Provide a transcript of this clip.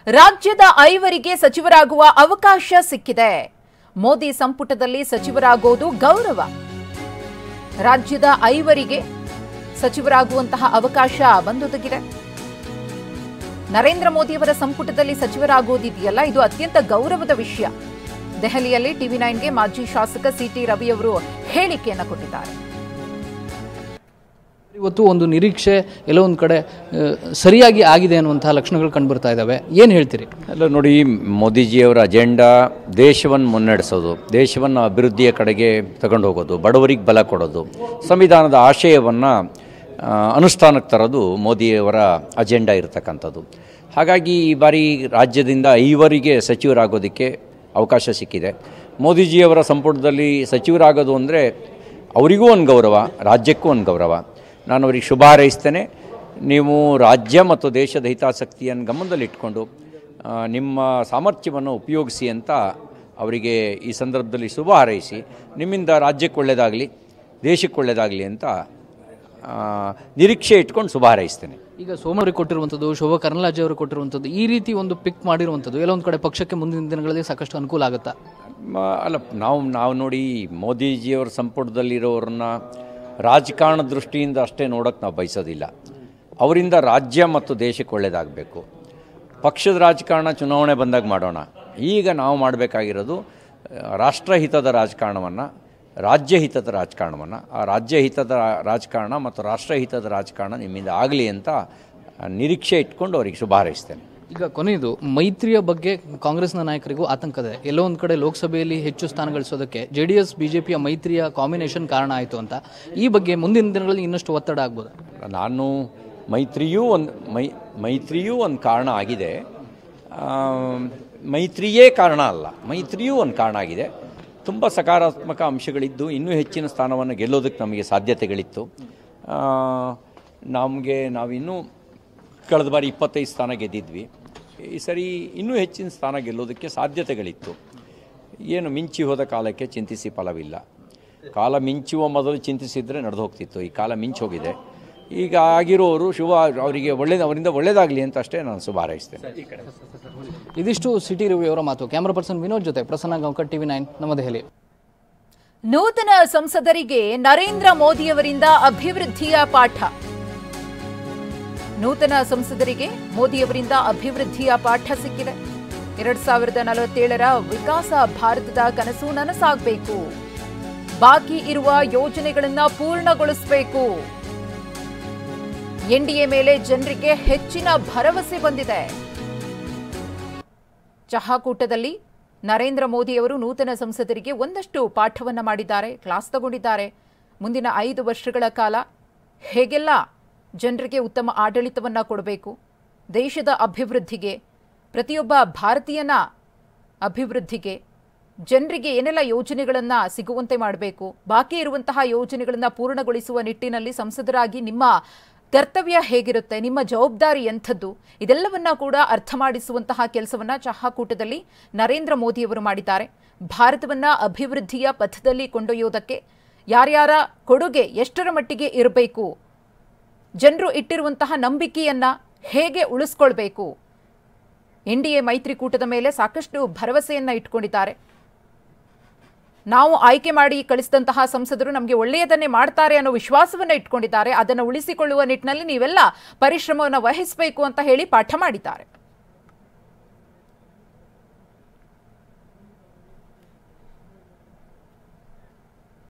ರಾಜ್ಯದ 5 ಸಚಿವರಾಗುವ ಅವಕಾಶ ಸಿಕ್ಕಿದೆ. ಮೋದಿ ಸಂಪುಟದಲ್ಲಿ ಸಚಿವರಾಗೋದು ಗೌರವ. ರಾಜ್ಯದ 5 ಸಚಿವರಾಗುವಂತಹ ಅವಕಾಶ ಬಂದೊದಗಿದೆ. ನರೇಂದ್ರ ಮೋದಿಯವರ ಸಂಪುಟದಲ್ಲಿ ಸಚಿವರಾಗೋದಿದೆಯಲ್ಲ, ಇದು ಅತ್ಯಂತ ಗೌರವದ ವಿಷಯ. ದೆಹಲಿಯಲ್ಲಿ TV9ಗೆ ಮಾಜಿ ಶಾಸಕ ಸಿಟಿ ರವಿ ಅವರು ಹೇಳಿಕೆಯನ್ನು ಕೊಟ್ಟಿದ್ದಾರೆ. ಇವತ್ತು ಒಂದು ನಿರೀಕ್ಷೆ ಎಲ್ಲೋ ಒಂದು ಕಡೆ ಸರಿಯಾಗಿ ಆಗಿದೆ ಅನ್ನುವಂತಹ ಲಕ್ಷಣಗಳು ಕಂಡುಬರ್ತಾ ಇದ್ದಾವೆ. ಏನು ಹೇಳ್ತೀರಿ? ಅಲ್ಲ ನೋಡಿ, ಮೋದಿಜಿಯವರ ಅಜೆಂಡಾ ದೇಶವನ್ನು ಮುನ್ನಡೆಸೋದು, ದೇಶವನ್ನು ಅಭಿವೃದ್ಧಿಯ ಕಡೆಗೆ ತಗೊಂಡು ಹೋಗೋದು, ಬಡವರಿಗೆ ಬಲ ಕೊಡೋದು, ಸಂವಿಧಾನದ ಆಶಯವನ್ನು ಅನುಷ್ಠಾನಕ್ಕೆ ತರೋದು ಮೋದಿಯವರ ಅಜೆಂಡಾ ಇರತಕ್ಕಂಥದ್ದು. ಹಾಗಾಗಿ ಈ ಬಾರಿ ರಾಜ್ಯದಿಂದ 5 ಸಚಿವರಾಗೋದಕ್ಕೆ ಅವಕಾಶ ಸಿಕ್ಕಿದೆ. ಮೋದಿಜಿಯವರ ಸಂಪುಟದಲ್ಲಿ ಸಚಿವರಾಗೋದು ಅಂದರೆ ಅವರಿಗೂ ಒಂದು ಗೌರವ, ರಾಜ್ಯಕ್ಕೂ ಒಂದು ಗೌರವ. ನಾನು ಅವರಿಗೆ ಶುಭ ಹಾರೈಸ್ತೇನೆ. ನೀವು ರಾಜ್ಯ ಮತ್ತು ದೇಶದ ಹಿತಾಸಕ್ತಿಯನ್ನು ಗಮನದಲ್ಲಿಟ್ಕೊಂಡು ನಿಮ್ಮ ಸಾಮರ್ಥ್ಯವನ್ನು ಉಪಯೋಗಿಸಿ ಅಂತ ಅವರಿಗೆ ಈ ಸಂದರ್ಭದಲ್ಲಿ ಶುಭ ಹಾರೈಸಿ, ನಿಮ್ಮಿಂದ ರಾಜ್ಯಕ್ಕೆ ಒಳ್ಳೆಯದಾಗಲಿ, ದೇಶಕ್ಕೆ ಒಳ್ಳೆಯದಾಗಲಿ ಅಂತ ನಿರೀಕ್ಷೆ ಇಟ್ಕೊಂಡು ಶುಭ ಹಾರೈಸ್ತೇನೆ. ಈಗ ಸೋಮವಾರಿಗೆ ಕೊಟ್ಟಿರುವಂಥದ್ದು, ಶೋಭಾ ಕರಂದ್ಲಾಜೆ ಅವರು ಕೊಟ್ಟಿರುವಂಥದ್ದು, ಈ ರೀತಿ ಒಂದು ಪಿಕ್ ಮಾಡಿರುವಂಥದ್ದು ಎಲ್ಲ ಒಂದು ಕಡೆ ಪಕ್ಷಕ್ಕೆ ಮುಂದಿನ ದಿನಗಳಲ್ಲಿ ಸಾಕಷ್ಟು ಅನುಕೂಲ ಆಗುತ್ತಾ? ಅಲ್ಲ, ನಾವು ನೋಡಿ, ಮೋದಿಜಿಯವರ ಸಂಪುಟದಲ್ಲಿರೋರನ್ನ ರಾಜಕಾರಣ ದೃಷ್ಟಿಯಿಂದ ಅಷ್ಟೇ ನೋಡೋಕ್ಕೆ ನಾವು ಬಯಸೋದಿಲ್ಲ. ಅವರಿಂದ ರಾಜ್ಯ ಮತ್ತು ದೇಶಕ್ಕೆ ಒಳ್ಳೆಯದಾಗಬೇಕು. ಪಕ್ಷದ ರಾಜಕಾರಣ ಚುನಾವಣೆ ಬಂದಾಗ ಮಾಡೋಣ. ಈಗ ನಾವು ಮಾಡಬೇಕಾಗಿರೋದು ರಾಷ್ಟ್ರಹಿತದ ರಾಜಕಾರಣವನ್ನು, ರಾಜ್ಯಹಿತದ ರಾಜಕಾರಣವನ್ನು, ಆ ರಾಜ್ಯಹಿತದ ರಾಜಕಾರಣ ಮತ್ತು ರಾಷ್ಟ್ರಹಿತದ ರಾಜಕಾರಣ ನಿಮ್ಮಿಂದ ಆಗಲಿ ಅಂತ ನಿರೀಕ್ಷೆ ಇಟ್ಕೊಂಡು ಅವರಿಗೆ ಶುಭ ಹಾರೈಸ್ತೇನೆ. ಈಗ ಕೊನೆಯದು, ಮೈತ್ರಿಯ ಬಗ್ಗೆ ಕಾಂಗ್ರೆಸ್ನ ನಾಯಕರಿಗೂ ಆತಂಕ ಇದೆ. ಎಲ್ಲೋ ಒಂದು ಕಡೆ ಲೋಕಸಭೆಯಲ್ಲಿ ಹೆಚ್ಚು ಸ್ಥಾನ ಗಳಿಸೋದಕ್ಕೆ JDS BJPಯ ಮೈತ್ರಿಯ ಕಾಂಬಿನೇಷನ್ ಕಾರಣ ಆಯಿತು ಅಂತ. ಈ ಬಗ್ಗೆ ಮುಂದಿನ ದಿನಗಳಲ್ಲಿ ಇನ್ನಷ್ಟು ಒತ್ತಡ ಆಗ್ಬೋದು? ನಾನು ಮೈತ್ರಿಯೂ ಒಂದು ಕಾರಣ ಆಗಿದೆ, ಮೈತ್ರಿಯೇ ಕಾರಣ ಅಲ್ಲ, ಮೈತ್ರಿಯೂ ಒಂದು ಕಾರಣ ಆಗಿದೆ. ತುಂಬ ಸಕಾರಾತ್ಮಕ ಅಂಶಗಳಿದ್ದು ಇನ್ನೂ ಹೆಚ್ಚಿನ ಸ್ಥಾನವನ್ನು ಗೆಲ್ಲೋದಕ್ಕೆ ನಮಗೆ ಸಾಧ್ಯತೆಗಳಿತ್ತು. ನಾವಿನ್ನೂ ಕಳೆದ ಬಾರಿ 25 ಸ್ಥಾನ ಗೆದ್ದಿದ್ವಿ. ಈ ಸರಿ ಇನ್ನೂ ಹೆಚ್ಚಿನ ಸ್ಥಾನ ಗೆಲ್ಲೋದಕ್ಕೆ ಸಾಧ್ಯತೆಗಳಿತ್ತು. ಏನು ಮಿಂಚಿ ಹೋದ ಕಾಲಕ್ಕೆ ಚಿಂತಿಸಿ ಫಲವಿಲ್ಲ. ಕಾಲ ಮಿಂಚುವ ಮೊದಲು ಚಿಂತಿಸಿದರೆ ನಡೆದು ಹೋಗ್ತಿತ್ತು. ಈ ಕಾಲ ಮಿಂಚು ಹೋಗಿದೆ. ಈಗ ಆಗಿರೋರು ಅವರಿಂದ ಒಳ್ಳೆಯದಾಗಲಿ ಅಂತ ಅಷ್ಟೇ ನಾನು ಶುಭ ಹಾರೈಸ್ತೇನೆ. ಇದಿಷ್ಟು ಸಿಟಿ ರವಿ ಅವರ ಮಾತು. ಕ್ಯಾಮರಾ ಪರ್ಸನ್ ವಿನೋದ್ ಜೊತೆ ಪ್ರಸನ್ನ ಗಾಂವ್ಕರ್, TV9 ನವದೆಹಲಿ. ನೂತನ ಸಂಸದರಿಗೆ ನರೇಂದ್ರ ಮೋದಿಯವರಿಂದ ಅಭಿವೃದ್ಧಿಯ ಪಾಠ. ನೂತನ ಸಂಸದರಿಗೆ ಮೋದಿಯವರಿಂದ ಅಭಿವೃದ್ಧಿಯ ಪಾಠ ಸಿಕ್ಕಿದೆ. 2047ರ ವಿಕಾಸ ಭಾರತದ ಕನಸು ನನಸಾಗಬೇಕು. ಬಾಕಿ ಇರುವ ಯೋಜನೆಗಳನ್ನ ಪೂರ್ಣಗೊಳಿಸಬೇಕು. NDA ಮೇಲೆ ಜನರಿಗೆ ಹೆಚ್ಚಿನ ಭರವಸೆ ಬಂದಿದೆ. ಚಹಾಕೂಟದಲ್ಲಿ ನರೇಂದ್ರ ಮೋದಿಯವರು ನೂತನ ಸಂಸದರಿಗೆ ಒಂದಷ್ಟು ಪಾಠವನ್ನ ಮಾಡಿದ್ದಾರೆ, ಕ್ಲಾಸ್ ತಗೊಂಡಿದ್ದಾರೆ. ಮುಂದಿನ 5 ವರ್ಷಗಳ ಕಾಲ ಹೇಗೆಲ್ಲ ಜನರಿಗೆ ಉತ್ತಮ ಆಡಳಿತವನ್ನು ಕೊಡಬೇಕು, ದೇಶದ ಅಭಿವೃದ್ಧಿಗೆ, ಪ್ರತಿಯೊಬ್ಬ ಭಾರತೀಯನ ಅಭಿವೃದ್ಧಿಗೆ, ಜನರಿಗೆ ಏನೆಲ್ಲ ಯೋಜನೆಗಳನ್ನು ಸಿಗುವಂತೆ ಮಾಡಬೇಕು, ಬಾಕಿ ಇರುವಂತಹ ಯೋಜನೆಗಳನ್ನು ಪೂರ್ಣಗೊಳಿಸುವ ನಿಟ್ಟಿನಲ್ಲಿ ಸಂಸದರಾಗಿ ನಿಮ್ಮ ಕರ್ತವ್ಯ ಹೇಗಿರುತ್ತೆ, ನಿಮ್ಮ ಜವಾಬ್ದಾರಿ ಎಂಥದ್ದು, ಇದೆಲ್ಲವನ್ನ ಕೂಡ ಅರ್ಥ ಮಾಡಿಸುವಂತಹ ಕೆಲಸವನ್ನ ಚಹಾಕೂಟದಲ್ಲಿ ನರೇಂದ್ರ ಮೋದಿಯವರು ಮಾಡಿದ್ದಾರೆ. ಭಾರತವನ್ನ ಅಭಿವೃದ್ಧಿಯ ಪಥದಲ್ಲಿ ಕೊಂಡೊಯ್ಯೋದಕ್ಕೆ ಯಾರ್ಯಾರ ಕೊಡುಗೆ ಎಷ್ಟರ ಮಟ್ಟಿಗೆ ಇರಬೇಕು, ಜನರು ಇಟ್ಟಿರುವಂತಹ ನಂಬಿಕೆಯನ್ನ ಹೇಗೆ ಉಳಿಸ್ಕೊಳ್ಬೇಕು, NDA ಮೈತ್ರಿಕೂಟದ ಮೇಲೆ ಸಾಕಷ್ಟು ಭರವಸೆಯನ್ನ ಇಟ್ಕೊಂಡಿದ್ದಾರೆ. ನಾವು ಆಯ್ಕೆ ಮಾಡಿ ಕಳಿಸಿದಂತಹ ಸಂಸದರು ನಮಗೆ ಒಳ್ಳೆಯದನ್ನೇ ಮಾಡ್ತಾರೆ ಅನ್ನೋ ವಿಶ್ವಾಸವನ್ನ ಇಟ್ಕೊಂಡಿದ್ದಾರೆ. ಅದನ್ನು ಉಳಿಸಿಕೊಳ್ಳುವ ನಿಟ್ಟಿನಲ್ಲಿ ನೀವೆಲ್ಲ ಪರಿಶ್ರಮವನ್ನು ವಹಿಸಬೇಕು ಅಂತ ಹೇಳಿ ಪಾಠ ಮಾಡಿದ್ದಾರೆ.